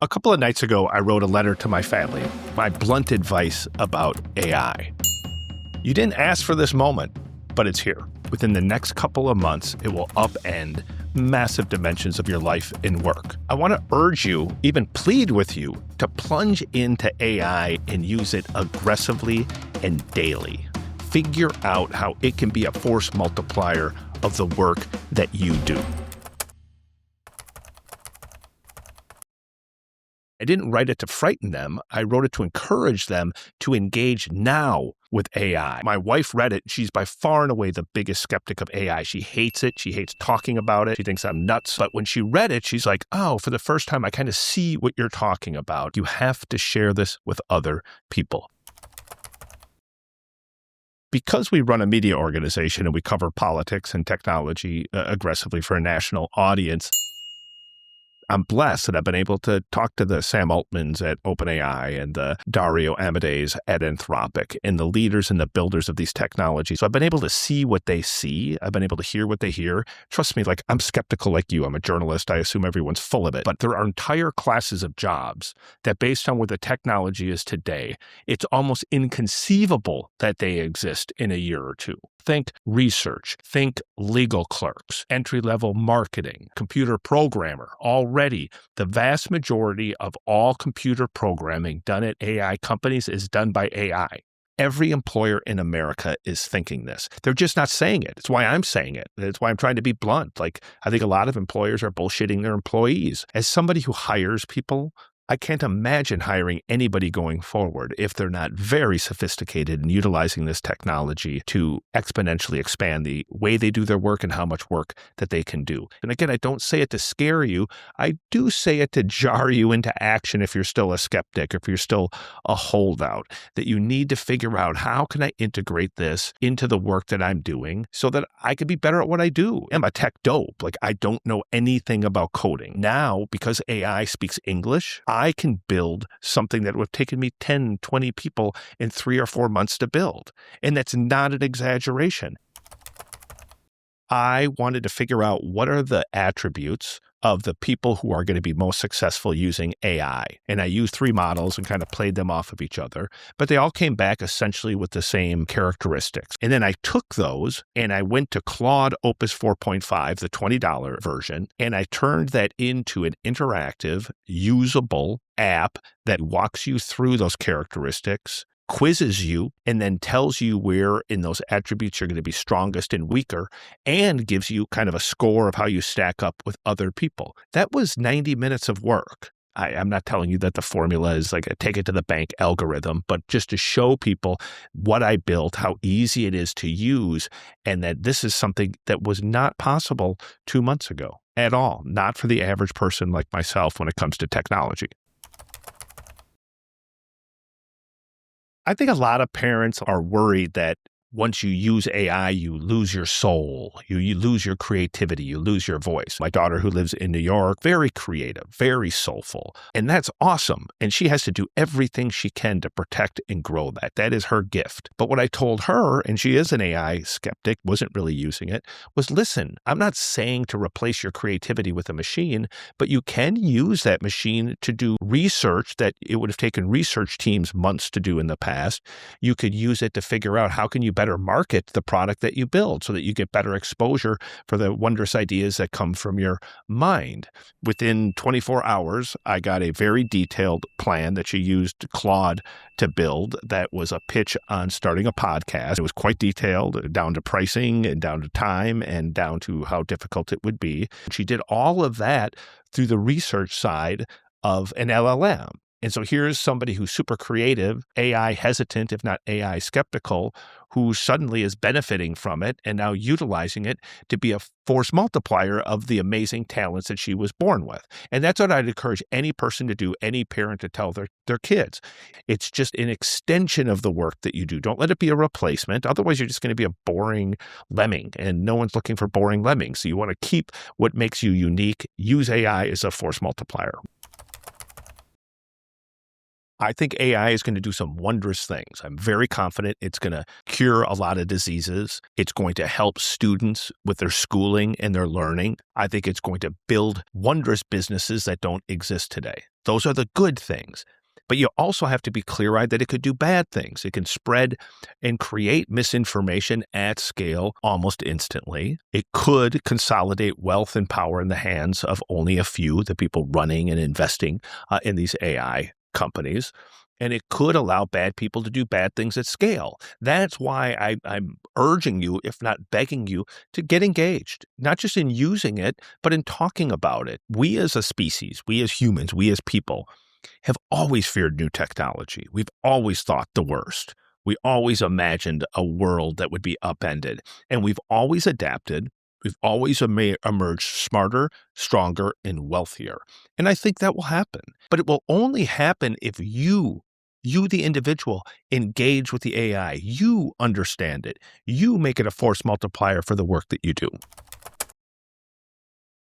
A couple of nights ago, I wrote a letter to my family, my blunt advice about AI. You didn't ask for this moment, but it's here. Within the next couple of months, it will upend massive dimensions of your life and work. I want to urge you, even plead with you, to plunge into AI and use it aggressively and daily. Figure out how it can be a force multiplier of the work that you do. I didn't write it to frighten them. I wrote it to encourage them to engage now with AI. My wife read it. She's by far and away the biggest skeptic of AI. She hates it. She hates talking about it. She thinks I'm nuts. But when she read it, she's like, oh, for the first time, I kind of see what you're talking about. You have to share this with other people. Because we run a media organization and we cover politics and technology aggressively for a national audience, I'm blessed that I've been able to talk to the Sam Altmans at OpenAI and the Dario Amadeus at Anthropic and the leaders and the builders of these technologies. So I've been able to see what they see. I've been able to hear what they hear. Trust me, like I'm skeptical like you. I'm a journalist. I assume everyone's full of it. But there are entire classes of jobs that based on where the technology is today, it's almost inconceivable that they exist in a year or two. Think research, think legal clerks, entry-level marketing, computer programmer. Already, the vast majority of all computer programming done at AI companies is done by AI. Every employer in America is thinking this. They're just not saying it. It's why I'm saying it. It's why I'm trying to be blunt. Like, I think a lot of employers are bullshitting their employees. As somebody who hires people, I can't imagine hiring anybody going forward if they're not very sophisticated in utilizing this technology to exponentially expand the way they do their work and how much work that they can do. And again, I don't say it to scare you. I do say it to jar you into action if you're still a skeptic, if you're still a holdout, that you need to figure out how can I integrate this into the work that I'm doing so that I can be better at what I do. I'm a tech dope. Like I don't know anything about coding. Now, because AI speaks English, I can build something that would have taken me 10, 20 people in 3 or 4 months to build. And that's not an exaggeration. I wanted to figure out what are the attributes of the people who are going to be most successful using AI. And I used 3 models and kind of played them off of each other, but they all came back essentially with the same characteristics. And then I took those and I went to Claude Opus 4.5, the $20 version, and I turned that into an interactive, usable app that walks you through those characteristics, quizzes you, and then tells you where in those attributes you're going to be strongest and weaker, and gives you kind of a score of how you stack up with other people. That was 90 minutes of work. I'm not telling you that the formula is like a take it to the bank algorithm, but just to show people what I built, how easy it is to use, and that this is something that was not possible 2 months ago at all, not for the average person like myself when it comes to technology. I think a lot of parents are worried that once you use AI, you lose your soul, you lose your creativity, you lose your voice. My daughter who lives in New York, very creative, very soulful, and that's awesome. And she has to do everything she can to protect and grow that. That is her gift. But what I told her, and she is an AI skeptic, wasn't really using it, was listen, I'm not saying to replace your creativity with a machine, but you can use that machine to do research that it would have taken research teams months to do in the past. You could use it to figure out how can you better market the product that you build so that you get better exposure for the wondrous ideas that come from your mind. Within 24 hours, I got a very detailed plan that she used Claude to build that was a pitch on starting a podcast. It was quite detailed, down to pricing and down to time and down to how difficult it would be. She did all of that through the research side of an LLM. And so here's somebody who's super creative, AI hesitant, if not AI skeptical, who suddenly is benefiting from it and now utilizing it to be a force multiplier of the amazing talents that she was born with. And that's what I'd encourage any person to do, any parent to tell their kids. It's just an extension of the work that you do. Don't let it be a replacement. Otherwise, you're just going to be a boring lemming, and no one's looking for boring lemmings. So you want to keep what makes you unique. Use AI as a force multiplier. I think AI is going to do some wondrous things. I'm very confident it's going to cure a lot of diseases. It's going to help students with their schooling and their learning. I think it's going to build wondrous businesses that don't exist today. Those are the good things. But you also have to be clear-eyed that it could do bad things. It can spread and create misinformation at scale almost instantly. It could consolidate wealth and power in the hands of only a few, the people running and investing in these AI companies. And it could allow bad people to do bad things at scale. That's why I'm urging you, if not begging you, to get engaged, not just in using it, but in talking about it. We as a species, we as humans, we as people, have always feared new technology. We've always thought the worst. We always imagined a world that would be upended, and we've always adapted. We've always emerged smarter, stronger, and wealthier. And I think that will happen. But it will only happen if you, the individual, engage with the AI. You understand it. You make it a force multiplier for the work that you do.